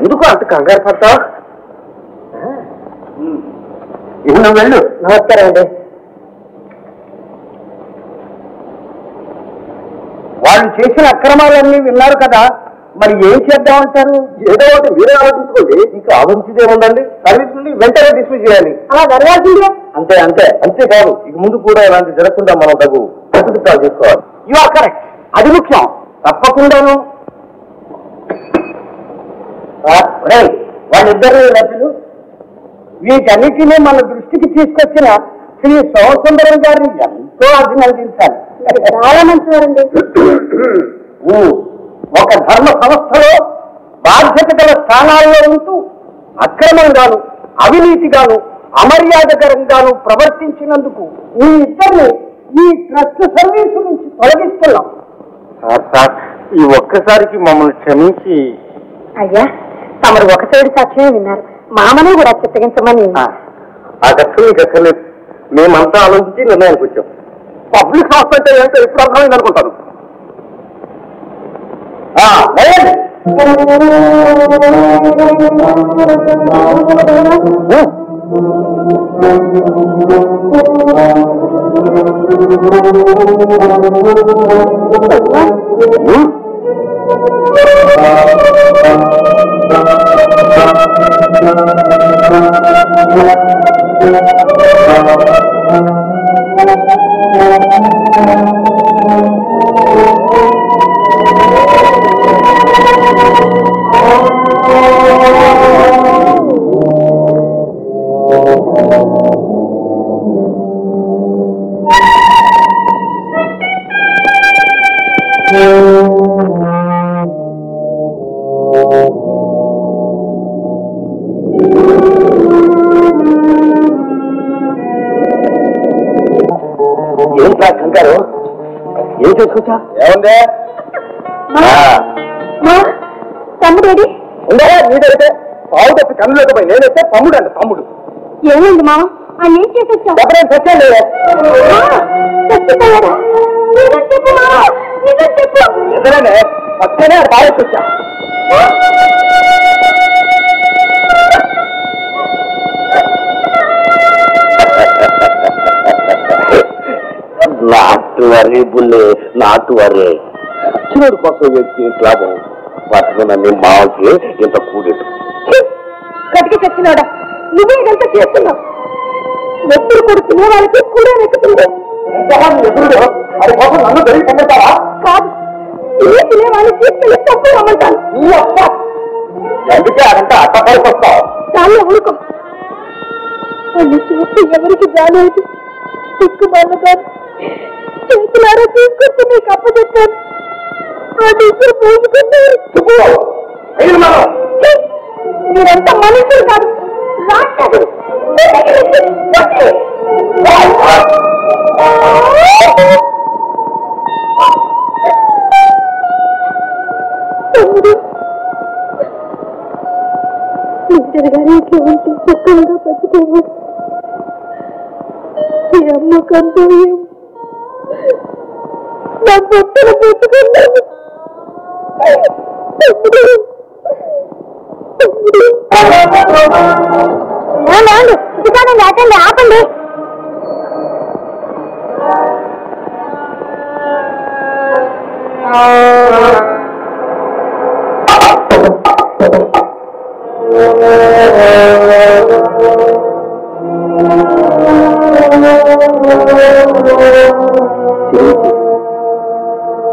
ఎందుకు అంత కంగారు పడతావు? నువ్వు వెళ్ళు. నమస్కారం అండి. వాళ్ళు చేసిన అక్రమాలన్నీ విన్నారు కదా, మరి ఏం చేద్దామంటారు? ఏదో ఒకటి మీరే ఆలోచించుకోండి. ఇంకా ఆలోచించేదేముందండి? సర్వీస్ నుండి వెంటనే డిస్మిస్ చేయాలి. అలా జరగాల్సిందే. అంతే అంతే అంతేకాదు, ఇక ముందు కూడా ఇలాంటి జరగకుండా మనం తగు ప్రతిష్టాలు చేసుకోవాలి. యు ఆర్ కరెక్ట్, అది ముఖ్యం. తప్పకుండాను. వాళ్ళిద్దరు లభ్యులు వీటన్నిటినీ మన దృష్టికి తీసుకొచ్చిన శ్రీ సోమసుందరం గారిని ఎంతో అభినందించాలి. చాలా మంచివారండి. ఒక ధర్మ సంస్థలో బాధ్యత గల స్థానాల్లో ఉంటూ అక్రమంగాను అవినీతిగాను అమర్యాదకరంగాను ప్రవర్తించినందుకు ఈ ఇద్దరిని ఈ ట్రస్ట్ సర్వీసు నుంచి తొలగిస్తున్నాం. సార్, ఈ ఒక్కసారికి మమ్మల్ని క్షమించి. అయ్యా, తమరు ఒక సైడు సాక్ష్యమే విన్నారు. మామనే కూడా చిత్తగించమని. ఆ కష్టం మీకు అక్కర్లేదు. మేమంతా ఆలోచించి నిర్ణయానికి వచ్చాం. పబ్లిక్ హాస్పిటల్ అంటే ఇప్పుడు అర్థమైంది అనుకుంటాను. కంగారు ఏం చేసుకొచ్చా? ఏముందే తమ్ముడేడి ఉండగా నీదైతే పావు తప్పి కన్ను లేకపోయి నేనైతే తమ్ముడు అంట. తమ్ముడు ఏమైంది మామ? ఆయన ఏం చేసొచ్చా? ఎప్పుడైనా తెచ్చాను ఎదురనే పక్కనే పారేసొచ్చా. నాటు వరే బుల్లే, నాటు వరే. చిన్నడు కోసం వ్యక్తి లాభం పట్టుకున్న మావకి ఇంత కూడేటు కటికి చచ్చినాడా? నువ్వే ఇదంతా చేస్తున్నావు. ఎప్పుడు కూడా తినే వాళ్ళకి కూడా నెక్కుతుంది. అది కోసం నన్ను జరిగి పంపిస్తావా? కాదు, తినే వాళ్ళని తీసుకెళ్ళి తప్పు రమ్మంటాను. అందుకే అదంతా అట్టపడికి వస్తావు. చాలా ఊరుకో. వాళ్ళు చూస్తే ఎవరికి జాలేదు. తిక్కు మళ్ళదారు చేతులారా తీసుకొచ్చి నీకు అప్పచెప్పాను. మీరంతా మనుషులు కాదు, రాక్షసులు. తమ్ముడు, ఇద్దరు గారు ఇట్లా ఉంటే సుఖంగా బతికేవాడు. ఈ అమ్మకంతో నా పొట్టలు పెట్టుకున్నాను. ఆపండి, ఆపండి.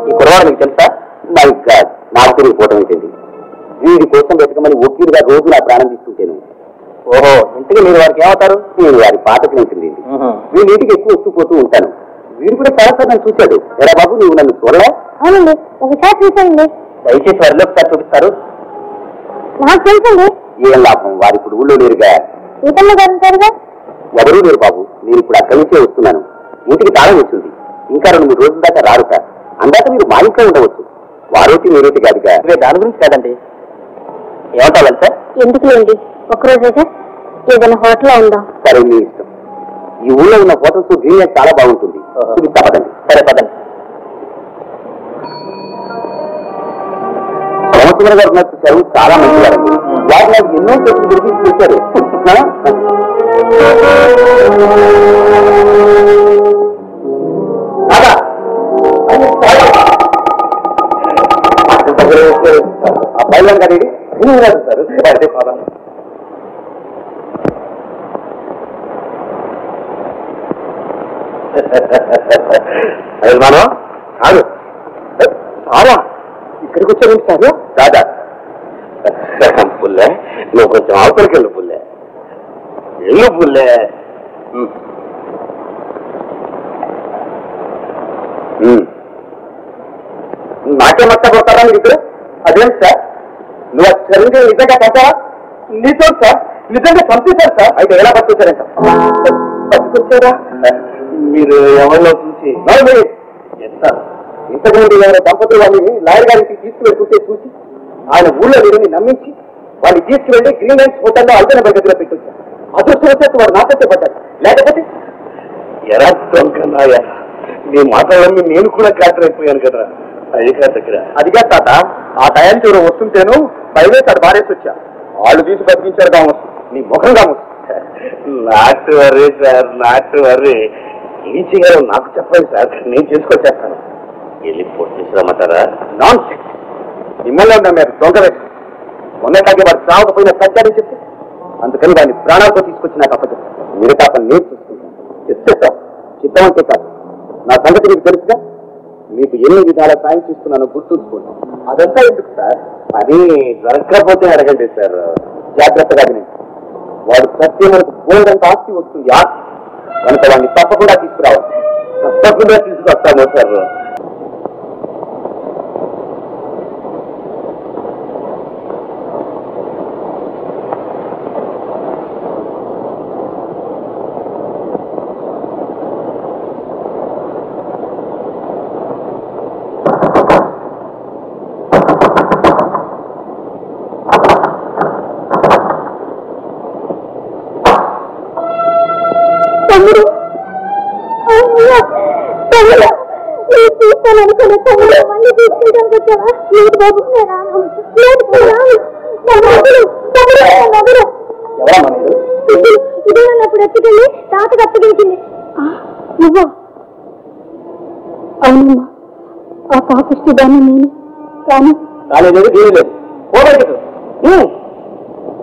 ఈ కురవాడు మీకు తెలుసా? నాకు తెలియకపోవడం ఏంటండి. వీడి కోసం వెతకమని వకీలుగా రోజు నా ప్రాణం తీసుకుంటాను. ఓహో, ఇంటికి మీరు వారికి ఏమవుతారు? నేను వారి పాతకి ఉంటుంది. వీడి ఇంటికి ఎక్కువ వస్తూ ఉంటాను. వీడు కూడా చాలాసార్లు నన్ను చూశాడు. ఎరా బాబు, నువ్వు నన్ను చూడలే? అవునండి, ఒకసారి చూసానండి. దయచేసి వారిలో ఒకసారి చూపిస్తారు. నాకు తెలుసండి. ఏం లాభం, వారి ఇప్పుడు ఊళ్ళో లేరుగా. ఈతమ్మ గారు ఉంటారుగా. ఎవరూ లేరు బాబు, నేను ఇప్పుడు అక్కడి నుంచే వస్తున్నాను. ఇంటికి తాళం వచ్చింది. ఇంకా 2-3 రోజుల దాకా రారుట. అందాక మీరు మా ఇంట్లో ఉండవచ్చు. వారోటి మీరేటి కాదుగా. దాని గురించి కాదండి. ఏమంటారు సార్? ఎందుకు లేండి, ఒక్కరోజైతే ఏదైనా హోటల్లో ఉందా? సరే, మీ ఇష్టం. ఈ ఊళ్ళో ఉన్న హోటల్స్ గ్రీన్ చాలా బాగుంటుంది. చూపిస్తా పదండి. సరే పదండి. సోమసుందర గారు చూశారు, చాలా మంచివారండి. వారు నాకు ఎన్నో చెట్లు దొరికి చూశారు. ఆ బయలు కానీ సార్ అదే ఫాదర్. మనం కాదు సారా ఇక్కడికి వచ్చారేంటి సారు? దాదా పుల్లే నువ్వు కొంచెం అవతలికి వెళ్ళు పుల్లే, వెళ్ళు పుల్లే. నాకే మత్త కొడతారా మీరు ఇక్కడ? అదేం సార్ నువ్వు సరిగ్గా నిజంగా పంపావా? నీతో సార్ నిజంగా పంపిస్తారు సార్. అయితే ఎలా పట్టుకొచ్చారంట? పట్టుకొచ్చారా? మీరు ఎవరిలో చూసి ఇంతకుముందు ఎవరో దంపతులు వాళ్ళని లాయర్ గారికి తీసుకువెళ్తుంటే చూసి ఆయన ఊళ్ళో వీరిని నమ్మించి వాళ్ళు తీసుకువెళ్ళి గ్రీన్ లైన్స్ హోటల్లో అల్పన గదిలో పెట్టొచ్చారు. అదృష్టవశాత్తు వారు నాకైతే పడ్డారు, లేకపోతే ఎలా దొంగన్నాయా నీ మాటలన్నీ నేను కూడా క్యాటర్ అయిపోయాను కదా. అదిగా తాత ఆ టయానికి ఎవరు వస్తుంటేను బయలుదేరి అక్కడ బారేసి వచ్చా. వాళ్ళు తీసి బతికించారు కావచ్చు, నీ ముఖం కావచ్చు. నాటు వర్రీ సార్, నాటు వర్రీ. ఏం చేయాలో నాకు చెప్పండి సార్, నేను చేసుకొచ్చేస్తాను. వెళ్ళి పోటీ తీసుకురమ్మంటారా? Non sense. మిమ్మల్ని నమ్మారు దొంగ వ్యక్తి. మొన్నట్లాగే వాడు చావకపోయినా సత్యాన్ని చెప్తే అందుకని వాడిని ప్రాణాలతో తీసుకొచ్చి నాకు అప్పచెప్తాను. మీరు కాక నేను చూసుకుంటాను. చెప్తాం చిత్తం అంతే కాదు, నా సంగతి మీకు తెలుసుగా. మీకు ఎన్ని విధాల సాయం చేస్తున్నానో గుర్తుంచుకోండి. అదంతా ఎందుకు సార్? అది జరగకపోతే అడగండి సార్. జాగ్రత్తగా వినండి. వాడు సత్యం మనకు బోల్డంత ఆస్తి వస్తుంది, ఆస్తి కనుక వాడిని తప్పకుండా తీసుకురావాలి. తప్పకుండా తీసుకొస్తాను సార్. ఇదేనప్పుడు ఎత్తుకెళ్ళి తాతకు అప్పగించింది. నువ్వా? అవునమ్మా, ఆ పాపిష్టి దాన్ని నేను కానీ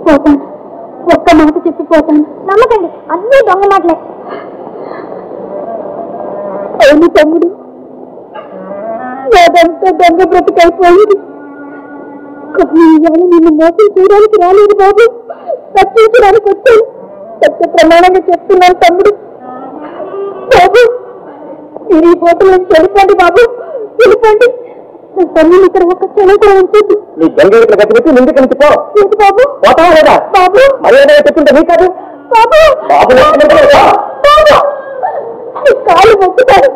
పోతాను. ఒక్క మాట చెప్పిపోతాను. నమ్మకండి, అన్నీ దొంగ మాటలే. అవును తమ్ముడు, అదంతా దొంగ బ్రతికైపోయింది. కానీ ఇవాళ నిన్ను మోసం చేయడానికి రాలేదు బాబు, రక్షించడానికి వచ్చాను. సత్య ప్రమాణంగా చెప్తున్నాను తమ్ముడు. బాబు మీరు ఈ హోటల్ నుంచి వెళ్ళిపోండి బాబు, వెళ్ళిపోండి. నా తమ్ముడు ఇక్కడ ఒక క్షణం కూడా ఉంచొద్దు. నీ దొంగ గతిపెట్టి ముందుకు వెళ్ళిపో. ఏంటి బాబు? పోతావా లేదా? బాబు మర్యాద చెప్తుంటే నీ కాదు బాబు. కాలు మొక్కుతారు,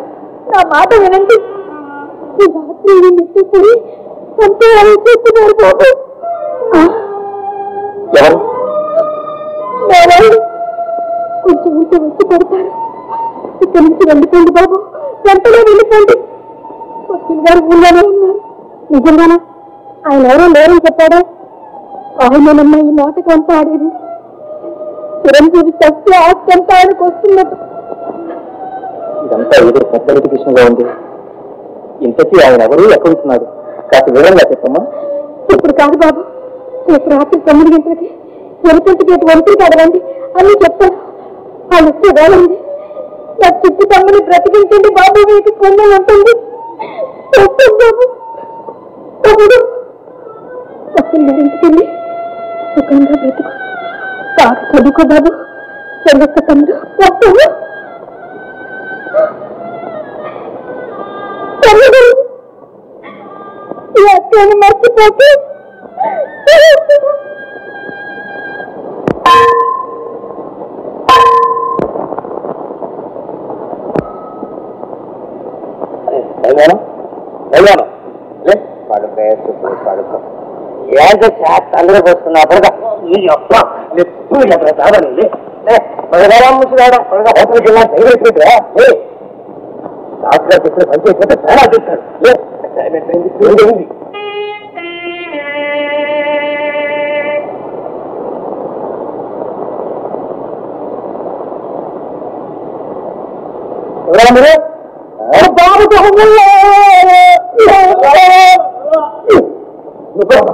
నా మాట వినండి. ఈ రాత్రి నిట్టుకుని చంపేయాలని చెప్తున్నారు బాబు. కొంచెం ఉంటే వచ్చి పడతారు. ఇక్కడి నుంచి వెళ్ళిపోండి బాబు, వెంటనే వెళ్ళిపోండి. వచ్చిన గారు ఊళ్ళోనే ఉన్నారు. నిజంగానా? ఆయన ఎవరో లేరని చెప్పాడా? ఆయననమ్మా ఈ మాటకు అంతా ఆడేది. చిరంజీవి సత్య ఆస్తి అంతా ఆయనకు వస్తున్నట్టు. ఇదంతా ఏదో పెద్ద కృష్ణగా ఉంది. ఇంతకీ ఆయన ఎవరు, ఎక్కడుంటున్నాడు? కాస్త వివరంగా చెప్పమ్మా. ఇప్పుడు కాదు బాబు, రేపు రాత్రి 9 గంటలకి ఎరుకంటి గేటు వంటి కదలండి అన్నీ చెప్తాను. ఆ లెక్క వేలండి. నా చిట్టు తమ్ముని బ్రతికించండి బాబు, మీకు పుణ్యం ఉంటుంది. చెప్తాను బాబు. తమ్ముడు అసలు గారింటికెళ్ళి సుఖంగా బ్రతుకు, బాగా చదువుకో బాబు. చదువుకో తమ్ముడు. వస్తాను తమ్ముడు. ఈ అక్కని మర్చిపోతే అందరూ పోస్తున్నా డాక్టర్ చెప్పిన పని చేసినట్టు చాలా చూస్తాడు. మీరు బాబు